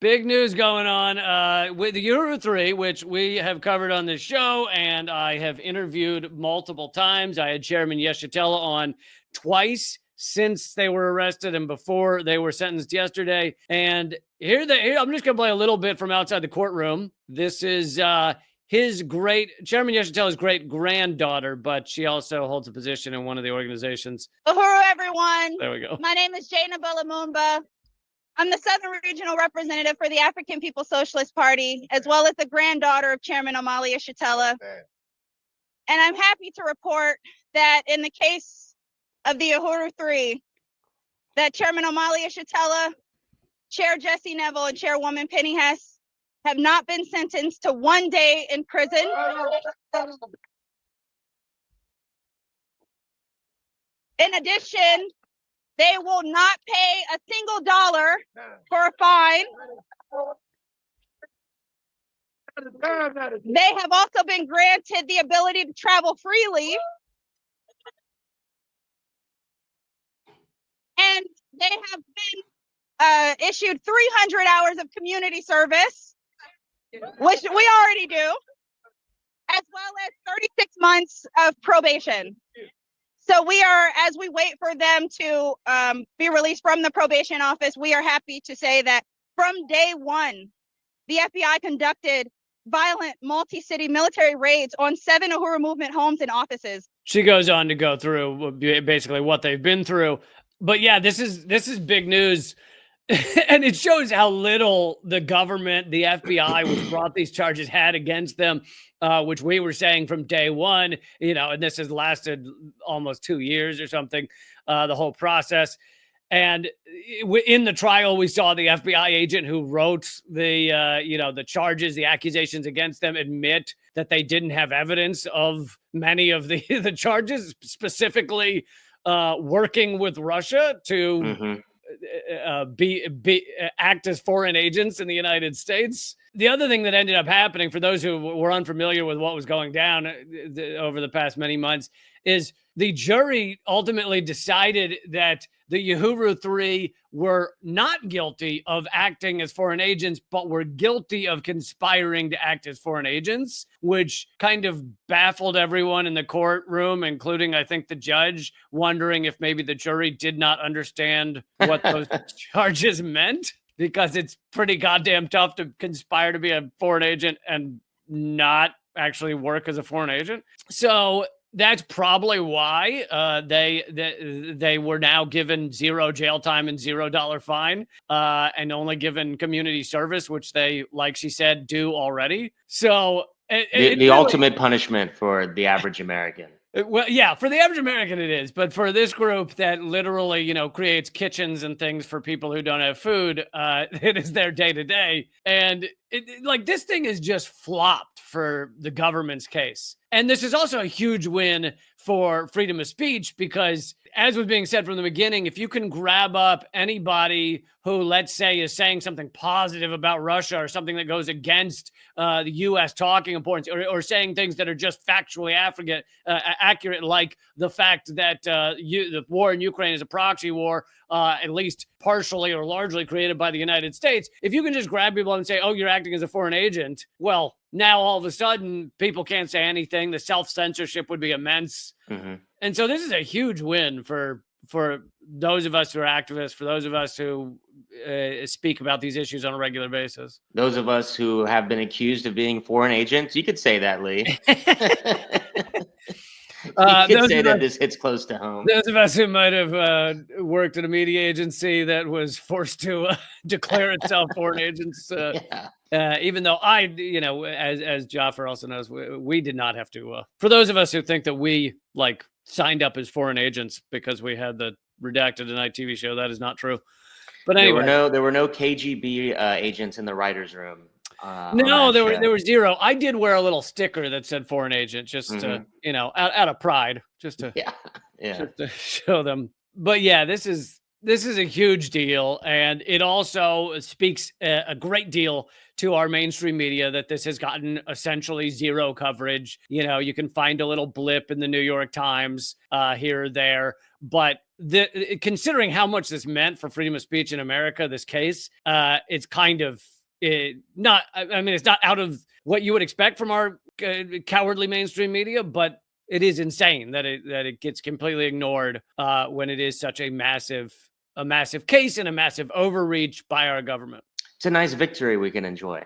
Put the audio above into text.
Big news going on with the Uhuru 3, which we have covered on this show, and I have interviewed multiple times. I had Chairman Yeshitela on twice since they were arrested and before they were sentenced yesterday. And here I'm just going to play a little bit from outside the courtroom. This is Chairman Yeshitela's great granddaughter, but she also holds a position in one of the organizations. Uhuru, everyone. There we go. My name is Jaina Bulamumba. I'm the Southern Regional Representative for the African People's Socialist Party, as well as the granddaughter of Chairman Omali Yeshitela. And I'm happy to report that in the case of the Uhuru 3, that Chairman Omali Yeshitela, Chair Jesse Neville, and Chairwoman Penny Hess have not been sentenced to 1 day in prison. In addition, they will not pay a single dollar for a fine. They have also been granted the ability to travel freely. And they have been issued 300 hours of community service, which we already do, as well as 36 months of probation. So we are, as we wait for them to be released from the probation office, we are happy to say that from day one, the FBI conducted violent multi-city military raids on 7 Uhuru Movement homes and offices. She goes on to go through basically what they've been through. But yeah, this is big news. And it shows how little the government, the FBI, which brought these charges, had against them, which we were saying from day one, and this has lasted almost 2 years or something, the whole process. And in the trial, we saw the FBI agent who wrote the charges, the accusations against them, admit that they didn't have evidence of many of the charges, specifically working with Russia to act as foreign agents in the United States. The other thing that ended up happening, for those who were unfamiliar with what was going down over the past many months, is the jury ultimately decided that the Uhuru 3 were not guilty of acting as foreign agents, but were guilty of conspiring to act as foreign agents, which kind of baffled everyone in the courtroom, including, I think, the judge, wondering if maybe the jury did not understand what those charges meant, because it's pretty goddamn tough to conspire to be a foreign agent and not actually work as a foreign agent. So that's probably why they were now given 0 jail time and $0 fine, and only given community service, which they, like she said, do already. So the ultimate punishment for the average American. Well, yeah, for the average American it is, but for this group that literally, creates kitchens and things for people who don't have food, it is their day to day. And this thing is just flopped for the government's case. And this is also a huge win for freedom of speech, because as was being said from the beginning, if you can grab up anybody who, let's say, is saying something positive about Russia or something that goes against the U.S. talking points, or saying things that are just factually accurate, like the fact that the war in Ukraine is a proxy war, at least partially or largely created by the United States. If you can just grab people and say, oh, you're acting as a foreign agent, well, now all of a sudden people can't say anything. The self-censorship would be immense. Mm-hmm. And so this is a huge win for those of us who are activists, for those of us who speak about these issues on a regular basis. Those of us who have been accused of being foreign agents, you could say that, Lee. You could say that this hits close to home. Those of us who might have worked at a media agency that was forced to declare itself foreign agents, even though as Jaffer also knows, we did not have to. For those of us who think that we signed up as foreign agents because we had the Redacted Tonight TV show, that is not true. But anyway, there were no KGB agents in the writers' room. No, there were 0. I did wear a little sticker that said foreign agent, just to, out of pride, just to show them. But yeah, this is This is a huge deal, and it also speaks a great deal to our mainstream media that this has gotten essentially zero coverage. You know, you can find a little blip in the New York Times here or there, but considering how much this meant for freedom of speech in America, this case, it's kind of not. I mean, it's not out of what you would expect from our cowardly mainstream media, but it is insane that it gets completely ignored when it is such a massive case and a massive overreach by our government. It's a nice victory we can enjoy.